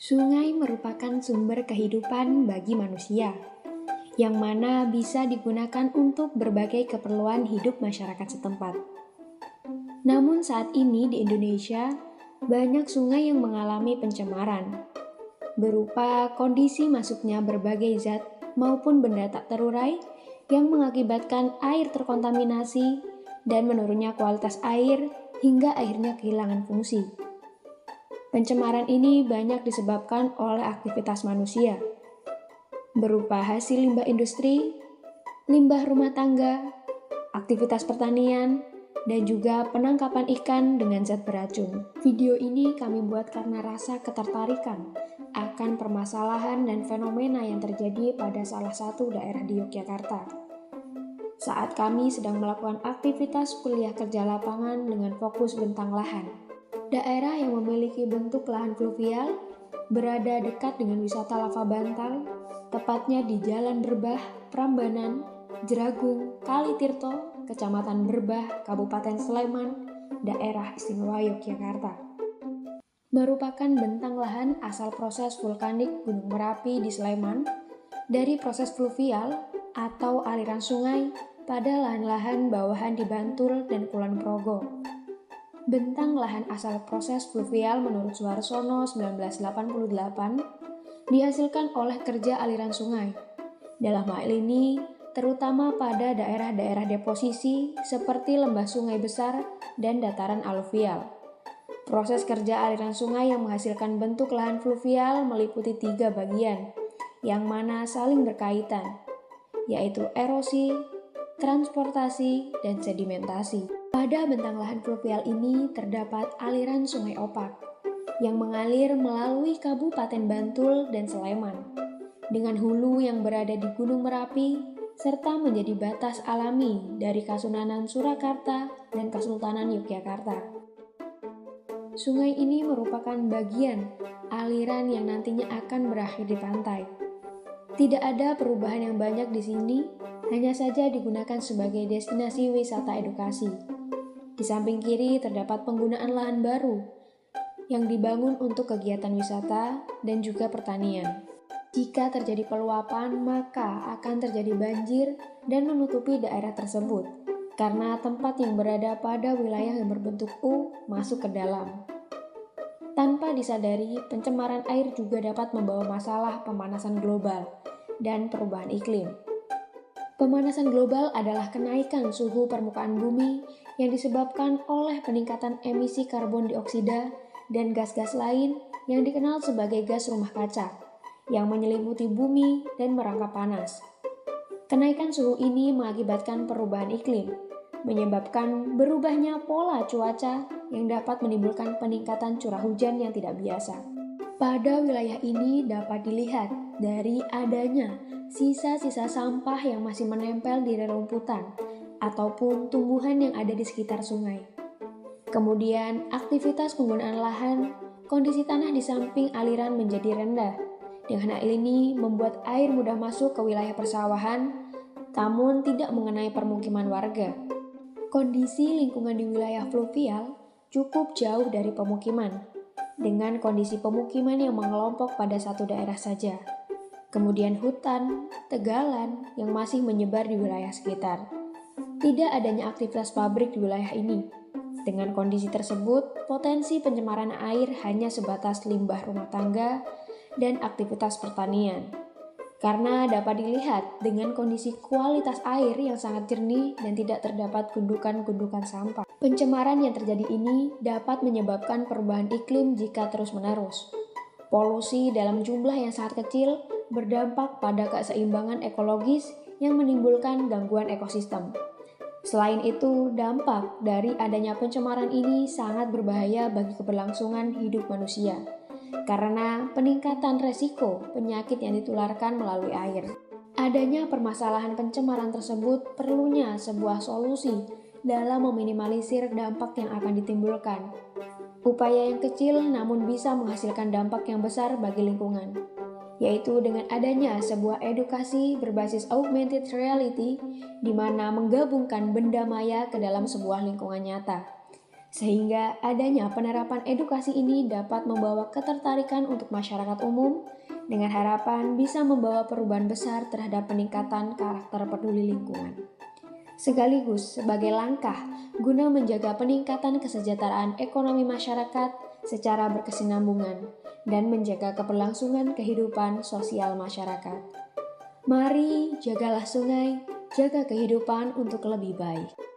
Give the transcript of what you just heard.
Sungai merupakan sumber kehidupan bagi manusia, yang mana bisa digunakan untuk berbagai keperluan hidup masyarakat setempat. Namun saat ini di Indonesia, banyak sungai yang mengalami pencemaran, berupa kondisi masuknya berbagai zat maupun benda tak terurai yang mengakibatkan air terkontaminasi dan menurunnya kualitas air hingga akhirnya kehilangan fungsi. Pencemaran ini banyak disebabkan oleh aktivitas manusia, berupa hasil limbah industri, limbah rumah tangga, aktivitas pertanian, dan juga penangkapan ikan dengan zat beracun. Video ini kami buat karena rasa ketertarikan akan permasalahan dan fenomena yang terjadi pada salah satu daerah di Yogyakarta. Saat kami sedang melakukan aktivitas kuliah kerja lapangan dengan fokus bentang lahan. Daerah yang memiliki bentuk lahan fluvial berada dekat dengan wisata lava bantal, tepatnya di Jalan Berbah, Prambanan, Jeragung, Kalitirto, Kecamatan Berbah, Kabupaten Sleman, Daerah Istimewa Yogyakarta. Merupakan bentang lahan asal proses vulkanik Gunung Merapi di Sleman dari proses fluvial atau aliran sungai pada lahan-lahan bawahan di Bantul dan Kulon Progo. Bentang lahan asal proses fluvial menurut Suharsono 1988 dihasilkan oleh kerja aliran sungai. Dalam hal ini, terutama pada daerah-daerah deposisi seperti lembah sungai besar dan dataran aluvial. Proses kerja aliran sungai yang menghasilkan bentuk lahan fluvial meliputi 3 bagian, yang mana saling berkaitan, yaitu erosi, transportasi, dan sedimentasi. Pada bentang lahan fluvial ini terdapat aliran Sungai Opak yang mengalir melalui Kabupaten Bantul dan Sleman dengan hulu yang berada di Gunung Merapi serta menjadi batas alami dari Kasunanan Surakarta dan Kesultanan Yogyakarta. Sungai ini merupakan bagian aliran yang nantinya akan berakhir di pantai. Tidak ada perubahan yang banyak di sini, hanya saja digunakan sebagai destinasi wisata edukasi. Di samping kiri terdapat penggunaan lahan baru yang dibangun untuk kegiatan wisata dan juga pertanian. Jika terjadi peluapan, maka akan terjadi banjir dan menutupi daerah tersebut karena tempat yang berada pada wilayah yang berbentuk U masuk ke dalam. Tanpa disadari, pencemaran air juga dapat membawa masalah pemanasan global dan perubahan iklim. Pemanasan global adalah kenaikan suhu permukaan bumi yang disebabkan oleh peningkatan emisi karbon dioksida dan gas-gas lain yang dikenal sebagai gas rumah kaca yang menyelimuti bumi dan merangkap panas. Kenaikan suhu ini mengakibatkan perubahan iklim, menyebabkan berubahnya pola cuaca yang dapat menimbulkan peningkatan curah hujan yang tidak biasa. Pada wilayah ini dapat dilihat dari adanya sisa-sisa sampah yang masih menempel di rerumputan ataupun tumbuhan yang ada di sekitar sungai. Kemudian, aktivitas penggunaan lahan, kondisi tanah di samping aliran menjadi rendah. Dengan hal ini membuat air mudah masuk ke wilayah persawahan, namun tidak mengenai permukiman warga. Kondisi lingkungan di wilayah fluvial cukup jauh dari pemukiman, dengan kondisi pemukiman yang mengelompok pada satu daerah saja. Kemudian hutan, tegalan yang masih menyebar di wilayah sekitar. Tidak adanya aktivitas pabrik di wilayah ini. Dengan kondisi tersebut, potensi pencemaran air hanya sebatas limbah rumah tangga dan aktivitas pertanian. Karena dapat dilihat dengan kondisi kualitas air yang sangat jernih dan tidak terdapat gundukan-gundukan sampah. Pencemaran yang terjadi ini dapat menyebabkan perubahan iklim jika terus-menerus. Polusi dalam jumlah yang sangat kecil berdampak pada keseimbangan ekologis yang menimbulkan gangguan ekosistem. Selain itu, dampak dari adanya pencemaran ini sangat berbahaya bagi keberlangsungan hidup manusia karena peningkatan resiko penyakit yang ditularkan melalui air. Adanya permasalahan pencemaran tersebut perlunya sebuah solusi dalam meminimalisir dampak yang akan ditimbulkan. Upaya yang kecil namun bisa menghasilkan dampak yang besar bagi lingkungan, yaitu dengan adanya sebuah edukasi berbasis augmented reality di mana menggabungkan benda maya ke dalam sebuah lingkungan nyata, Sehingga adanya penerapan edukasi ini dapat membawa ketertarikan untuk masyarakat umum dengan harapan bisa membawa perubahan besar terhadap peningkatan karakter peduli lingkungan. Sekaligus sebagai langkah guna menjaga peningkatan kesejahteraan ekonomi masyarakat secara berkesinambungan dan menjaga keberlangsungan kehidupan sosial masyarakat. Mari jagalah sungai, jaga kehidupan untuk lebih baik.